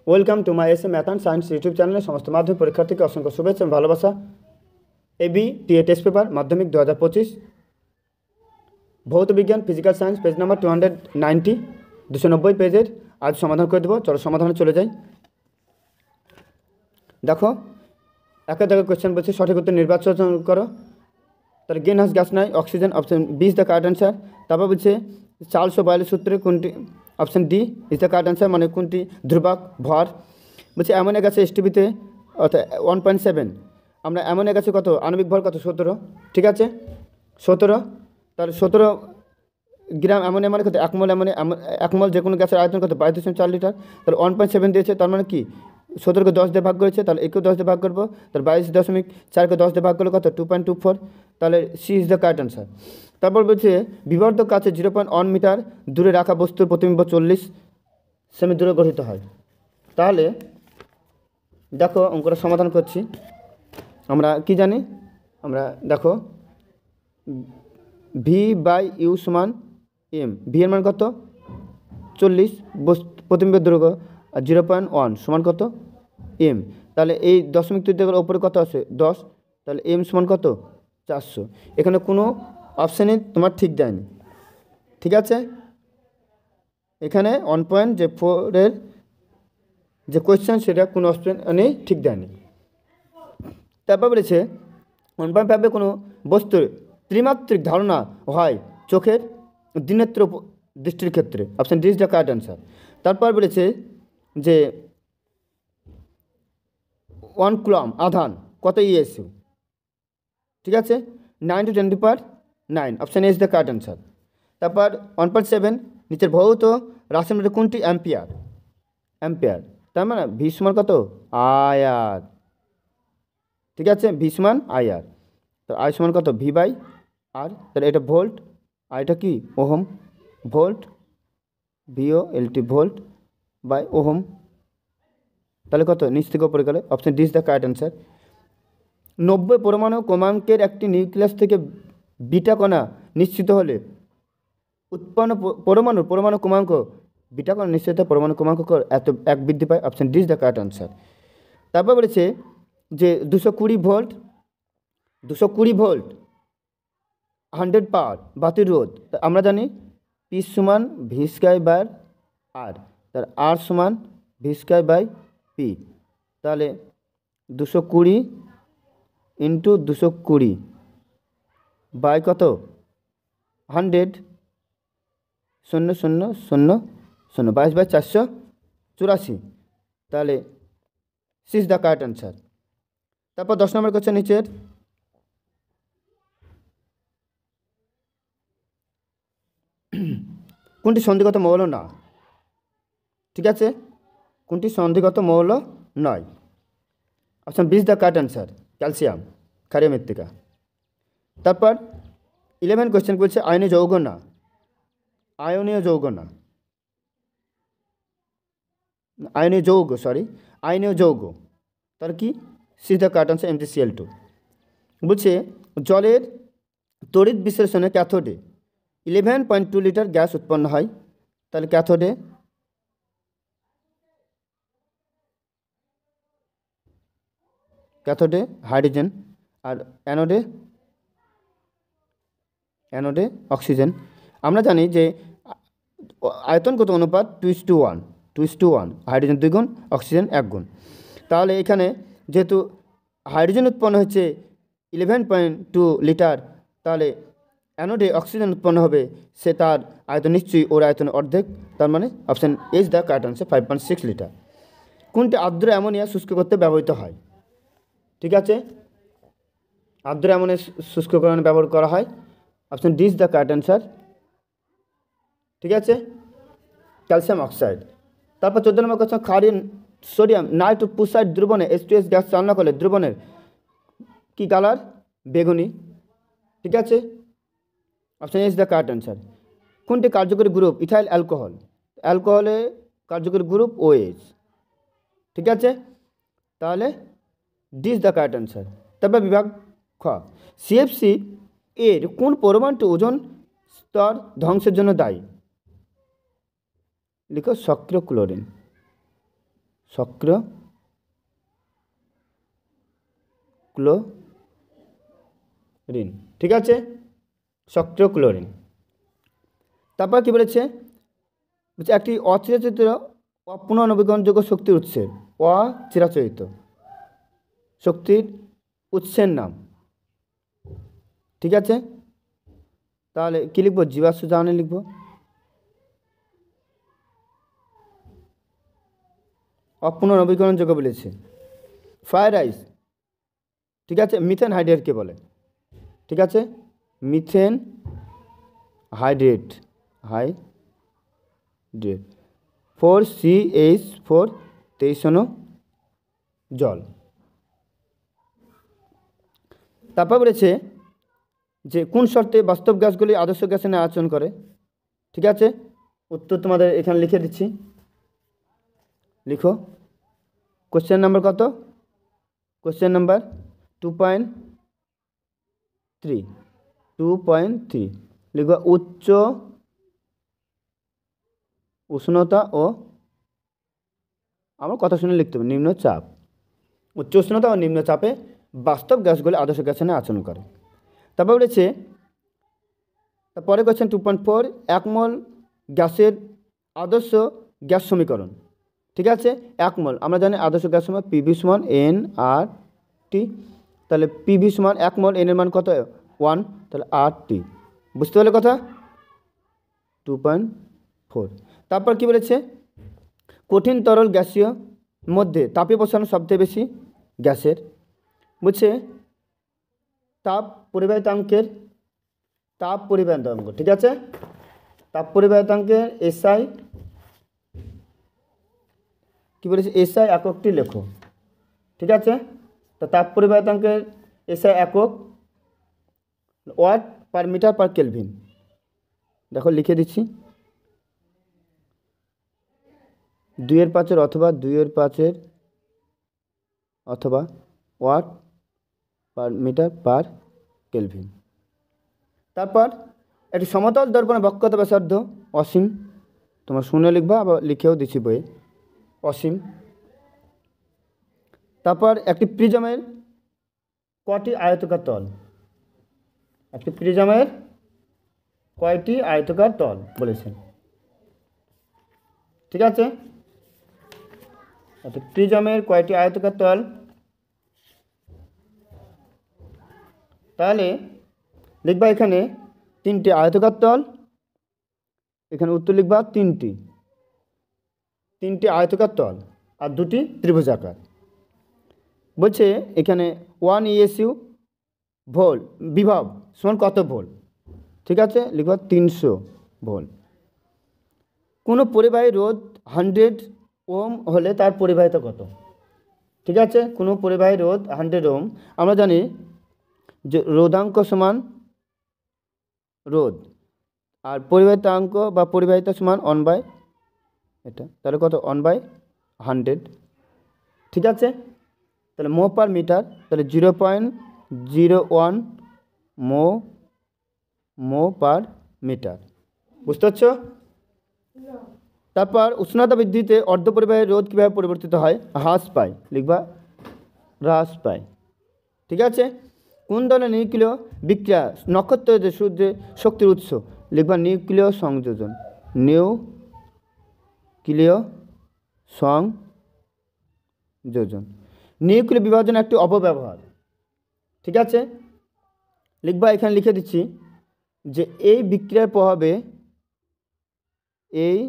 Welcome to my S A math and science YouTube চ্যানেলে সমস্ত মাধ্যমিক পরীক্ষার্থীকে অসংখ্য শুভেচ্ছা এবং ভালোবাসা। এবি টিএ টেস্ট পেপার মাধ্যমিক 2025 ভৌত বিজ্ঞান ফিজিক্যাল সায়েন্স পেজ নাম্বার 290 290 পেজের আজ সমাধান করে দেবো। চলো সমাধানে চলে যাই। দেখো একের দাগে কোয়েশ্চেন বলছে সঠিক উত্তর নির্বাচন করো। তার গ্রিন হাউস গ্যাস নয় oxygen, option B is the correct answer. তারপর বলছে চার্লস ও বয়েলের সূত্রে কোনটি, option D is the correct answer, মানে কোনটি ধ্রুবক ভর। বলছে অ্যামোনিয়া গ্যাসের এসটিপিতে অর্থাৎ 1.7, আমরা অ্যামোনিয়া গ্যাসে কত আণবিক ভর কত 17, ঠিক আছে 17। তাহলে 17 গ্রাম অ্যামোনিয়া মানে কত 1 মোল অ্যামোনিয়া, 1 মোল যে কোনো গ্যাসের আয়তন কত 22.4 লিটার। তাহলে 1.7 দিয়েছে, তার মানে কি 17কে 10 দিয়ে ভাগ করেছে, তাহলে একেও 10 দিয়ে ভাগ করবো, তাহলে 22.4কে 10 দিয়ে ভাগ করলে কত 2.24, তাহলে C is the correct answer. তারপর বলছে বিবর্ধক কাছে 0.1 মিটার দূরে রাখা বস্তুর প্রতিবিম্ব 40 সেমি দূরে গঠিত হয়। তাহলে দেখো অঙ্কটা সমাধান করছি। আমরা কি জানি, আমরা দেখো ভি বাই ইউ সমান এম, ভি এর মান কত 40, প্রতিবিম্বের দৈর্ঘ্য, আর 0.1 সমান কত এম। তাহলে এই দশমিক তৃতীয়ের ওপরে কত আছে 10, তাহলে এম সমান কত 400। এখানে কোনো অপশানই তোমার ঠিক দেয়নি, ঠিক আছে। এখানে 1.4 যে কোয়েশ্চেন সেটা কোনো অপশানই ঠিক দেয়নি। তারপর বলেছে 1.5 কোনো বস্তুর ত্রিমাত্রিক ধারণা হয় চোখের দ্বিনেত্র দৃষ্টির ক্ষেত্রে, option D is the correct answer. তারপর বলেছে যে 1 কুলম্ব আধান কত ইএসইউ, ঠিক আছে 9 to 10⁹, option A is the correct answer. তারপর 1.7 নিচের ভৌত রাশির মধ্যে কোনটি অ্যাম্পিয়ার, অ্যাম্পিয়ার তার মানে ভি সমান কত আইআর, ঠিক আছে ভি সমান আইআর। তো আই সমান কত ভি বাই আর, তাহলে এটা ভোল্ট আর এটা কি ওহম, ভোল্ট ভিও এলটি ভোল্ট বাই ওহম, তাহলে কত নিচ থেকে উপরে গেলে option D is the correct answer. 90 পরমাণু ক্রমাঙ্কের একটি নিউক্লিয়াস থেকে বিটা কণা নিশ্চিত হলে উৎপন্ন পরমাণু ক্রমাঙ্ক বিটা কণা নিশ্চিত পরমাণু ক্রমাঙ্ক এত 1 বৃদ্ধি পায়, option D is the correct answer. তারপর বলেছে যে 220 ভোল্ট 100 পাওয়ার বাতির রোধ, আমরা জানি পি সমান ভি স্কয়ার বাই আর, তার আর সমান ভি স্কয়ার বাই পি। তাহলে 220 ইন্টু 220 বাই কত 100, 0 0 0 0 22 বাই 484, তাহলে C is the correct answer. তারপর 10 নম্বর কোশ্চেন নিচের কোনটি সন্ধিগত মৌল না, ঠিক আছে কোনটি সন্ধিগত মৌল নয়, option B is the correct answer calcium ক্ষারীয় মৃত্তিকা। তারপর 11 কোয়েশ্চেন বলছে আয়নীয় যৌগ না, আয়নীয় যৌগ না, আয়নীয় যৌগ তার কি C is the correct answer MgCl2। বলছে জলের তড়িৎ বিশ্লেষণে ক্যাথোডে 11.2 লিটার গ্যাস উৎপন্ন হয়, তাহলে ক্যাথোডে হাইড্রোজেন আর অ্যানোডে অক্সিজেন। আমরা জানি যে আয়তনগত অনুপাত 2:1, হাইড্রোজেন 2 গুণ অক্সিজেন 1 গুণ। তাহলে এখানে যেহেতু হাইড্রোজেন উৎপন্ন হচ্ছে 11.2 লিটার, তাহলে অ্যানোডে অক্সিজেন উৎপন্ন হবে, সে তার আয়তন নিশ্চয়ই ওর আয়তনের অর্ধেক, তার মানে option is the correct answer 5.6 litre. কোনটি আর্দ্র অ্যামোনিয়া শুষ্ক করতে ব্যবহৃত হয়, ঠিক আছে আর্দ্র অ্যামোনিয়া শুষ্ককরণে ব্যবহার করা হয়, option D is the correct answer, ঠিক আছে ক্যালসিয়াম অক্সাইড। তারপর 14 নম্বর কোশ্চেন ক্ষারীয় সোডিয়াম নাইট্রোপুসাইড দ্রবণে H2S গ্যাস চালনা করলে দ্রবণের কি কালার বেগুনি, ঠিক আছে option is the correct answer. কোনটি কার্যকরী গ্রুপ ইথাইল অ্যালকোহল, অ্যালকোহলে কার্যকরী গ্রুপ OH, ঠিক আছে তাহলে D is the correct answer. তারপর বিভাগ খ CFC এর কোন পরমাণুটি ওজোন স্তর ধ্বংসের জন্য দায়ী, লিখো সক্রিয় ক্লোরিন, সক্রিয় ক্লোরিন, ঠিক আছে, সক্রিয় ক্লোরিন। তারপর কি বলেছে, একটি অচিরাচরিত অপুনর্নবীকরণযোগ্য শক্তির উৎসের, অচিরাচরিত শক্তির উৎসের নাম, ঠিক আছে। তাহলে কী লিখবো, জীবাশ্ম জ্বালানি লিখবো। অপুনর্নবীকরণযোগ্য বলেছে ফ্রাইড রাইস, ঠিক আছে। মিথেন হাইড্রেটকে বলে, ঠিক আছে, মিথেন হাইড্রেট, 4CH4 23 জল। তারপর বলেছে যে কোন শর্তে বাস্তব গ্যাসগুলি আদর্শ গ্যাসে নিয়ে আচরণ করে, ঠিক আছে। উত্তর তোমাদের এখানে লিখে দিচ্ছি, লিখো। কোশ্চেন নাম্বার কত, কোশ্চেন নাম্বার 2.3 লিখো। উচ্চ উষ্ণতা ও, আমার কথা শুনে লিখতে হবে, নিম্নচাপ, উচ্চ উষ্ণতা ও নিম্নচাপে বাস্তব গ্যাসগুলি আদর্শ গ্যাসে নিয়ে আচরণ করে। তারপর বলেছে, তারপরে কোশ্চেন 2.4, 1 মোল গ্যাসের আদর্শ গ্যাস সমীকরণ, ঠিক আছে। 1 মোল আমরা জানি আদর্শ গ্যাস সময় PV সমান nRT, তাহলে PV সমান 1 মোল, n এর মান কত 1, তাহলে RT, বুঝতে পারলে কথা। 2.4। তারপর কি বলেছে, কঠিন তরল গ্যাসীয় মধ্যে তাপীয় প্রসারণ সবচেয়ে বেশি গ্যাসের, বুঝছে, তাপ পরিবাহিতাঙ্কের, ঠিক আছে, তাপ পরিবাহিতাঙ্কের SI, কি বলেছে, SI এককটি লেখো, ঠিক আছে। তো তাপ পরিবাহিতাঙ্কের SI একক watt per metre per kelvin, দেখো লিখে দিচ্ছি, 2/5 অথবা 2/5 অথবা watt per metre per kelvin. তারপর একটি সমতল দর্পণের বক্রতা ব্যাসার্ধ অসীম, তোমরা শুনে লিখবা, আবার লিখেও দিচ্ছি বইয়ে, অসীম। তারপর একটি প্রিজমের কয়টি আয়তাকার তল, একটি প্রিজমের কয়টি আয়তাকার তল বলেছেন, ঠিক আছে। একটি প্রিজমের কয়টি আয়তাকার তল, তাহলে লিখবা এখানে 3টি আয়তাকার তল, এখানে উত্তর লিখবা 3টি আয়তাকার তল আর 2টি ত্রিভুজাকার। বলছে এখানে 1 ESU ভোল্ট বিভব সমান কত ভোল্ট, ঠিক আছে, লিখবা 300 ভোল্ট। কোনো পরিবাহী রোধ 100 ওহম হলে তার পরিবাহিতা কত, ঠিক আছে। কোনো পরিবাহী রোধ 100 ওহম, আমরা জানি যে রোধাঙ্ক সমান রোধ, আর পরিবাহিতাঙ্ক বা পরিবাহিতা সমান 1/, এটা তাহলে কত 1/100, ঠিক আছে। তাহলে মো পার মিটার, তাহলে 0.01 মো পার মিটার, বুঝতে পারছো। তারপর উষ্ণতা বৃদ্ধিতে অর্ধপরিবাহী রোধ কীভাবে পরিবর্তিত হয়, হ্রাস পায়, লিখবা হ্রাস পায়, ঠিক আছে। কোন ধরনের নিউক্লিয় বিক্রিয়া নক্ষত্র যে সূর্যের শক্তির উৎস, লিখবা নিউক্লিয় সংযোজন, নিউক্লিয় সংযোজন। নিউক্লিয় বিভাজন একটি অপব্যবহার, ঠিক আছে, লিখবা এখানে লিখে দিচ্ছি যে এই বিক্রিয়ার প্রভাবে, এই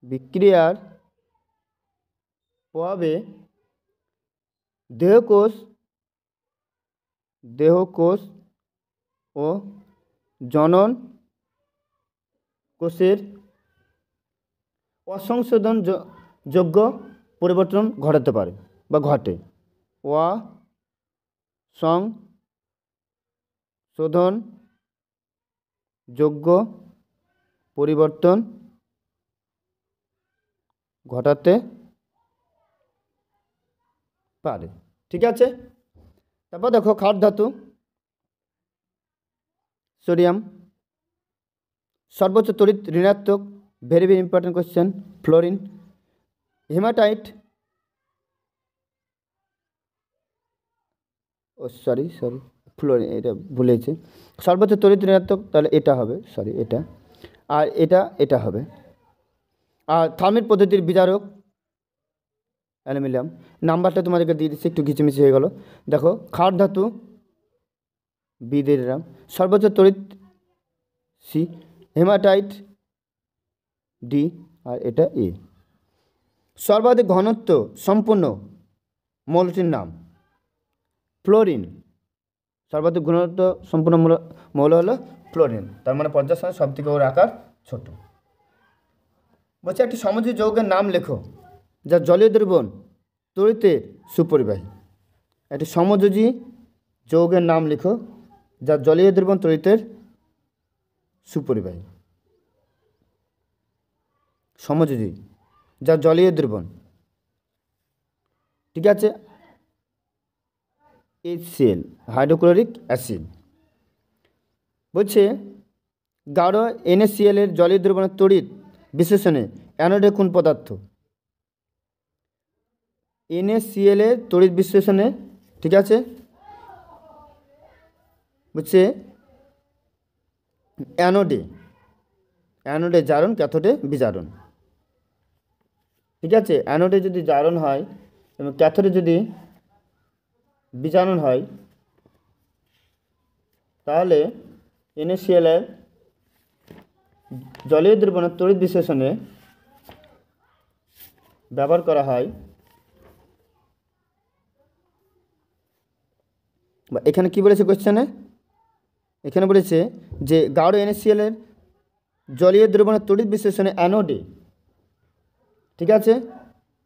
বিক্রিয়ার প্রভাবে দেহকোষ ও জনন কোষের অসংশোধনযোগ্য পরিবর্তন ঘটাতে পারে বা ঘটে, অসংশোধনযোগ্য পরিবর্তন ঘটাতে পারে, ঠিক আছে। তারপর দেখো ক্ষার ধাতু, সোডিয়াম সর্বোচ্চ তড়িৎ ঋণাত্মক very very important question. Fluorine. Haematite, ও সরি ফ্লোরিন, এটা ভুলেছে। সর্বোচ্চ তড়িৎ ঋণাত্মক, তাহলে এটা হবে, সরি এটা, আর এটা হবে। আর থার্মিট পদ্ধতির বিজারক অ্যালুমিনিয়াম। নাম্বারটা তোমাদেরকে দিয়ে দিচ্ছি, একটু ঘিচেমিচি হয়ে গেল। দেখো, ক্ষার ধাতু বি দিয়ে দিলাম, সর্বোচ্চ তড়িৎ সি, হেমাটাইট ডি, আর এটা এ। সর্বাধিক ঘনত্ব সম্পূর্ণ মৌলটির নাম ফ্লোরিন। সর্বাধিক ঘনত্ব সম্পূর্ণ মৌল হলো ফ্লোরিন, তার মানে পর্যায়ের সঙ্গে সব থেকে ওর আকার ছোট। বলছে একটি সমযোজী যৌগের নাম লেখো যা জলীয় দ্রবণ তড়িতের সুপরিবাহী। একটি সমযোজী যৌগের নাম লেখো যা জলীয় দ্রবণ তড়িতের সুপরিবাহী। সমযোজী যা জলীয় দ্রবণ, ঠিক আছে, HCl, হাইড্রোক্লোরিক অ্যাসিড। বলছে গাঢ় NaCl এর জলীয় দ্রবণের তড়িৎ বিশ্লেষণে অ্যানোডে কোন পদার্থ? NaCl এর তড়িৎ বিশ্লেষণে, ঠিক আছে, বলছে অ্যানোডে জারণ, ক্যাথোডে বিজারণ। ঠিক আছে, অ্যানোডে যদি জারণ হয় এবং ক্যাথোডে যদি বিজারণ হয়, তাহলে NaCl এর জলীয় দ্রবণের তড়িৎ বিশ্লেষণে ব্যবহার করা হয়, বা এখানে কি বলেছে কোশ্চেনে, এখানে বলেছে যে গাঢ় NaCl এর জলীয় দ্রবণের তড়িৎ বিশ্লেষণে অ্যানোডে, ঠিক আছে,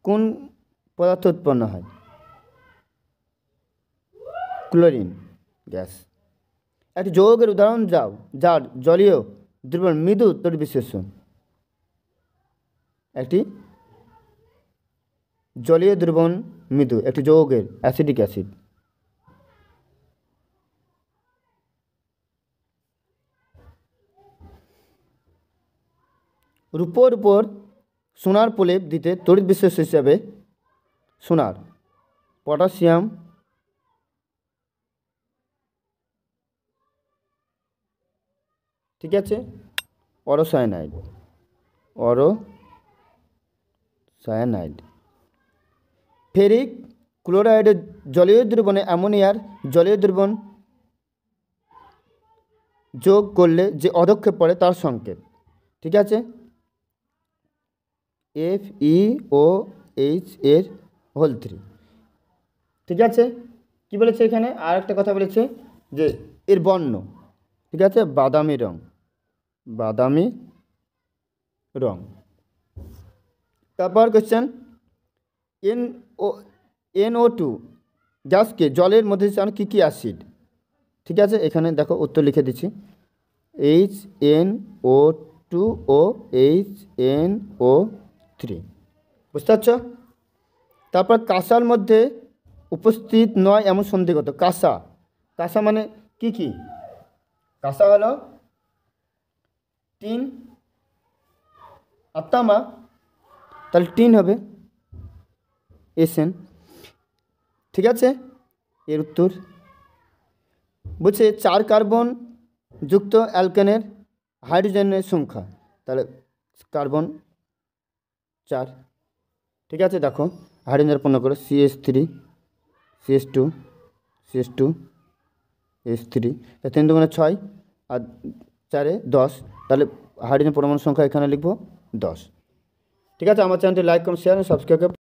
কোন পদার্থ উৎপন্ন হয়? Chlorine gas. একটি যৌগের উদাহরণ দাও যার জলীয় দ্রবণ মৃদু তড়িৎ বিশ্লেষণ। একটি জলীয় দ্রবণ মৃদু, একটি যৌগের অ্যাসিডিক অ্যাসিড। রূপোর উপর সোনার প্রলেপ দিতে তড়িৎ বিশ্লেষণ হিসাবে সোনার, পটাশিয়াম, ঠিক আছে, অরোসায়ানাইড। ফেরিক ক্লোরাইডের জলীয় দ্রবণে অ্যামোনিয়ার জলীয় দ্রবণ যোগ করলে যে অধক্ষেপ পড়ে তার সংকেত, ঠিক আছে, FeOH এর হোল 3। ঠিক আছে, কি বলেছে এখানে? আর একটা কথা বলেছে যে এর বর্ণ, ঠিক আছে, বাদামি রং। তারপর কোশ্চেন, NO2 গ্যাসকে জলের মধ্যে চান কী কী অ্যাসিড? ঠিক আছে, এখানে দেখো উত্তর লিখে দিচ্ছি, HNO2O HNO3, বুঝতে পারছ? তারপর কাঁসার মধ্যে উপস্থিত নয় এমন সন্ধিগত। কাঁসা মানে কি কি? কাঁসা হলো টিন আর তামা, তাহলে টিন হবে SN, ঠিক আছে, এর উত্তর। বলছে 4 কার্বন যুক্ত অ্যালকেনের হাইড্রোজেনের সংখ্যা, তাহলে কার্বন 4, ঠিক আছে, দেখো হাইড্রোজেন পূর্ণ করে CH3 CH2 CH2 H3, 3 দুগুণে 6 আর 4 10, তাহলে হাইড্রোজেন পরমাণু সংখ্যা এখানে লিখব 10। ঠিক আছে, আমার চ্যানেলটি লাইক, কমেন্ট, শেয়ার এবং সাবস্ক্রাইব